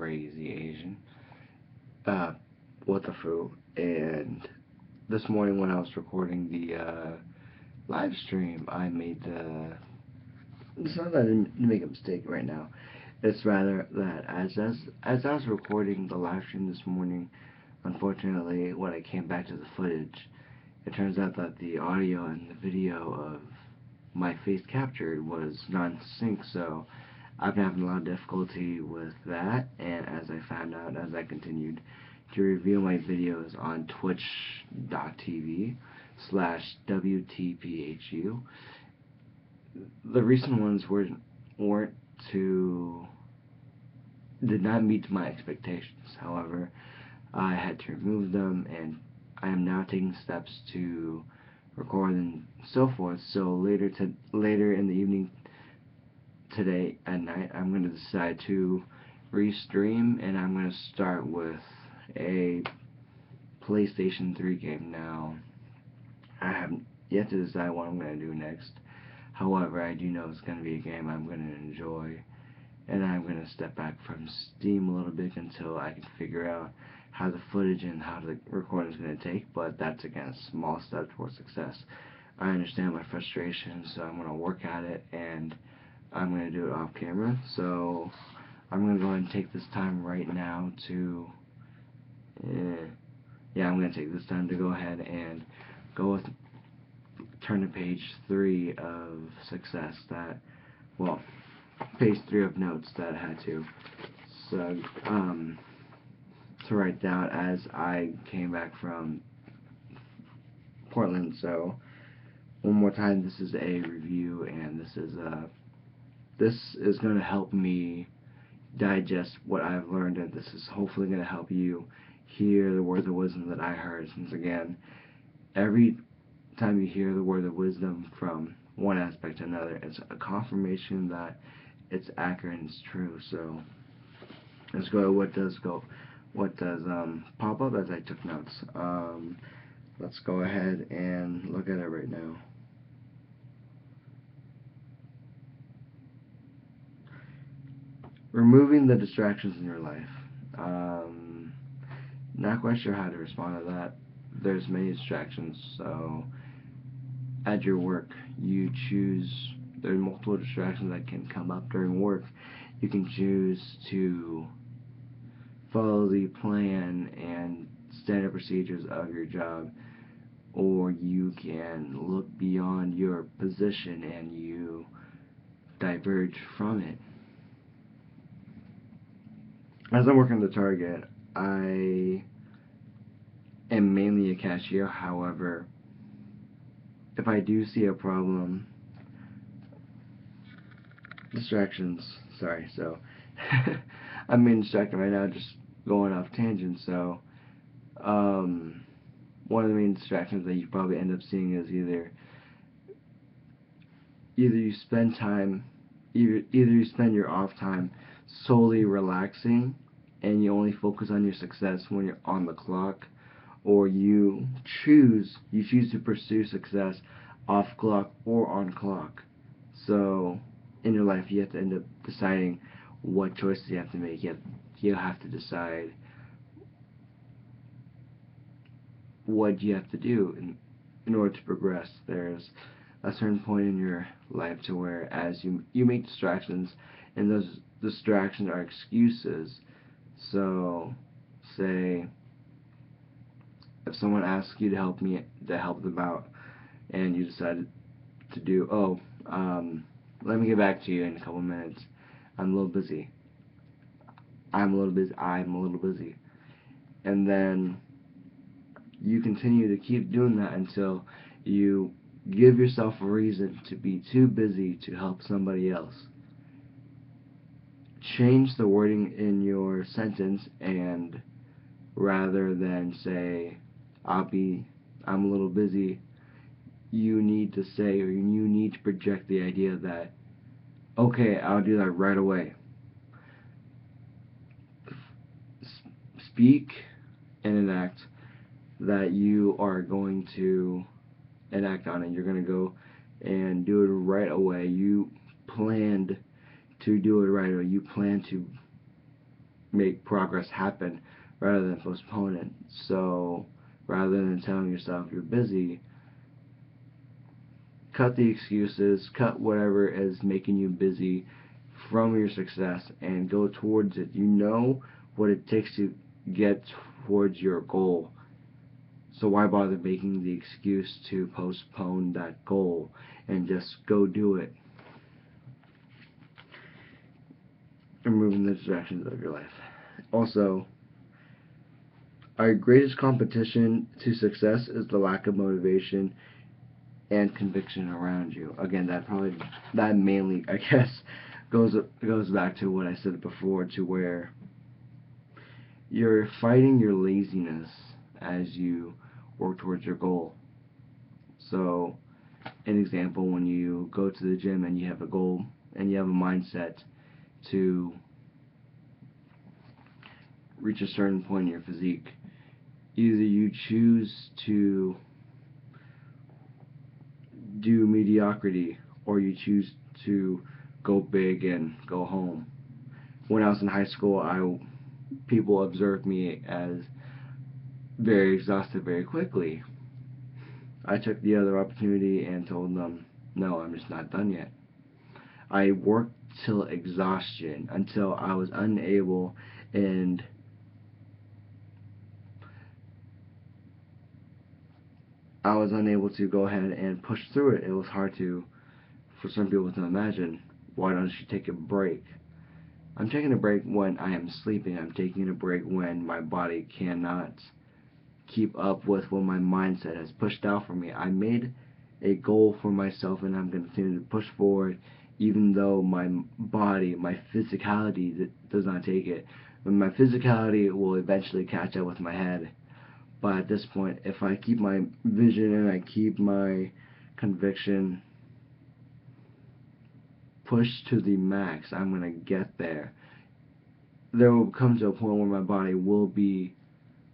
crazy Asian. Uh, what the foo? And this morning when I was recording the live stream, I made the. It's not that I didn't make a mistake right now. It's rather that as I was recording the live stream this morning, unfortunately, when I came back to the footage, it turns out that the audio and the video of my face captured was not in sync, so I've been having a lot of difficulty with that, and as I found out as I continued to review my videos on twitch.tv/WTPHU, the recent ones weren't too did not meet my expectations. However, I had to remove them, and I am now taking steps to record and so forth. So later in the evening today at night, I'm going to decide to restream, and I'm going to start with a PlayStation 3 game. Now, I haven't yet to decide what I'm going to do next. However, I do know it's going to be a game I'm going to enjoy, and I'm going to step back from Steam a little bit until I can figure out how the footage and how the recording is going to take, but that's, again, a small step towards success. I understand my frustration, so I'm going to work at it, and I'm going to do it off camera. So I'm going to go ahead and take this time right now to, I'm going to take this time to go ahead and go with turn to page 3 of success page 3 of notes that I had to write down as I came back from Portland. So one more time, this is a review, and this is going to help me digest what I've learned, and this is hopefully going to help you hear the words of wisdom that I heard. Since again, every time you hear the word of wisdom from one aspect to another, it's a confirmation that it's accurate and it's true. So let's go to what does pop up as I took notes. Let's go ahead and look at it right now. Removing the distractions in your life. Not quite sure how to respond to that. There's many distractions, so at your work, there are multiple distractions that can come up during work. You can choose to follow the plan and standard procedures of your job, or you can look beyond your position and you diverge from it. As I'm working the Target, I am mainly a cashier. However, if I do see a problem, distractions, sorry, so I'm being distracted right now, just going off tangent. So one of the main distractions that you probably end up seeing is either you spend your off time solely relaxing and you only focus on your success when you're on the clock, or you choose to pursue success off clock or on clock. So in your life, you have to end up deciding what choices you have to make. You have to decide what you have to do in order to progress. There's a certain point in your life to where as you make distractions, and those distractions are excuses. So say if someone asks you to help them out, and you decided to do, let me get back to you in a couple minutes, I'm a little busy, and then you continue to keep doing that until you give yourself a reason to be too busy to help somebody else. Change the wording in your sentence, and rather than say I'm a little busy, you need to say, or you need to project the idea that, okay, I'll do that right away. Speak and enact that you are going to enact on it. You're going to go and do it right away. You planned to do it right away. You plan to make progress happen rather than postpone it. So rather than telling yourself you're busy, cut the excuses, cut whatever is making you busy from your success and go towards it. You know what it takes to get towards your goal. So why bother making the excuse to postpone that goal and just go do it? Removing the distractions of your life. Also, our greatest competition to success is the lack of motivation and conviction around you. Again, that mainly, I guess, goes back to what I said before, to where you're fighting your laziness as you work towards your goal. So, an example, when you go to the gym and you have a goal and you have a mindset to reach a certain point in your physique, either you choose to do mediocrity or you choose to go big and go home. When I was in high school, people observed me as very exhausted very quickly. I took the other opportunity and told them, no, I'm just not done yet. I worked till exhaustion until I was unable and to go ahead and push through it. It was hard for some people to imagine. Why don't you take a break? I'm taking a break when I am sleeping. I'm taking a break when my body cannot keep up with what my mindset has pushed out for me. I made a goal for myself and I'm going to continue to push forward even though my body, my physicality does not take it. And my physicality will eventually catch up with my head. But at this point, if I keep my vision and I keep my conviction pushed to the max, I'm going to get there. There will come to a point where my body will be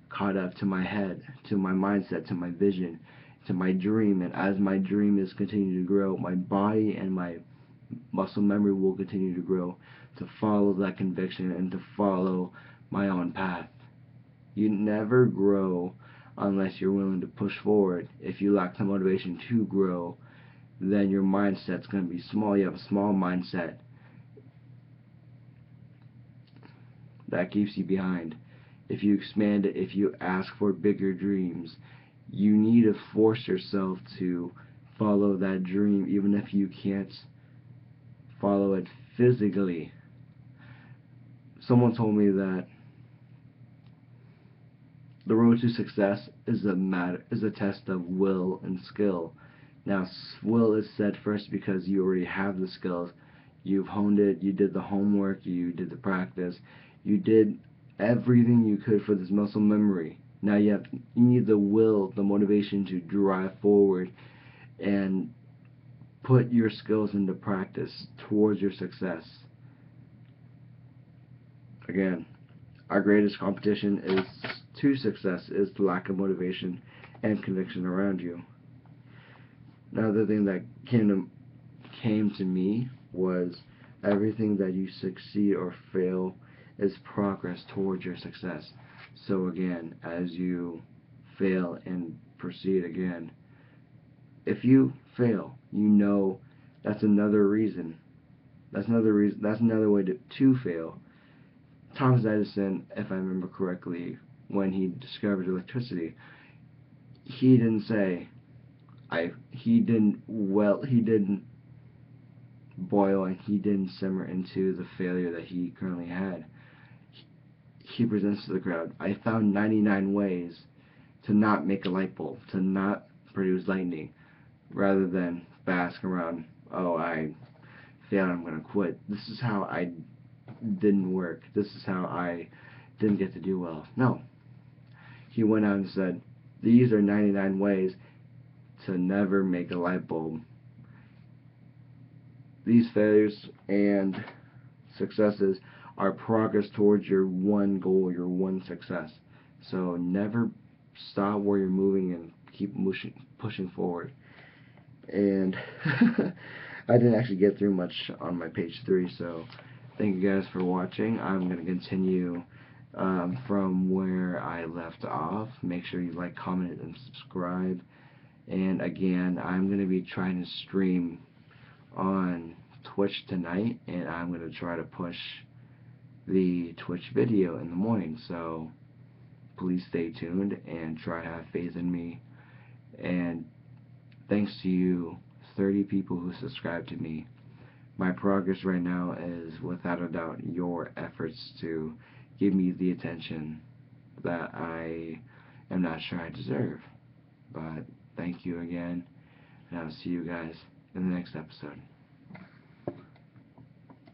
caught up to my head, to my mindset, to my vision, to my dream. And as my dream is continuing to grow, my body and my muscle memory will continue to grow to follow that conviction and to follow my own path. You never grow unless you're willing to push forward. If you lack the motivation to grow, then your mindset's going to be small. You have a small mindset that keeps you behind. If you expand it, if you ask for bigger dreams, you need to force yourself to follow that dream, even if you can't follow it physically. Someone told me that the road to success is a test of will and skill. Now, will is set first because you already have the skills. You've honed it, you did the homework, you did the practice, you did everything you could for this muscle memory. Now you need the will, the motivation to drive forward and put your skills into practice towards your success. Again, our greatest competition to success is the lack of motivation and conviction around you. Another thing that came to me was everything that you succeed or fail is progress towards your success. So again, as you fail and proceed again, if you fail, you know that's another reason. That's another way to fail. Thomas Edison, if I remember correctly, when he discovered electricity, he didn't say he didn't boil and he didn't simmer into the failure that he currently had. He presents to the crowd, I found 99 ways to not make a light bulb, to not produce lightning, rather than bask around, oh, I failed, I'm going to quit. This is how I didn't work. This is how I didn't get to do well. No. He went out and said, these are 99 ways to never make a light bulb. These failures and successes are progress towards your one goal, your one success. So never stop where you're moving and keep pushing forward. And I didn't actually get through much on my page 3, so thank you guys for watching. I'm going to continue from where I left off. Make sure you like, comment, and subscribe. And again, I'm going to be trying to stream on Twitch tonight, and I'm going to try to push the Twitch video in the morning. So please stay tuned and try to have faith in me. And thanks to you 30 people who subscribe to me. My progress right now is without a doubt your efforts to give me the attention that I am not sure I deserve. But thank you again, and I'll see you guys in the next episode.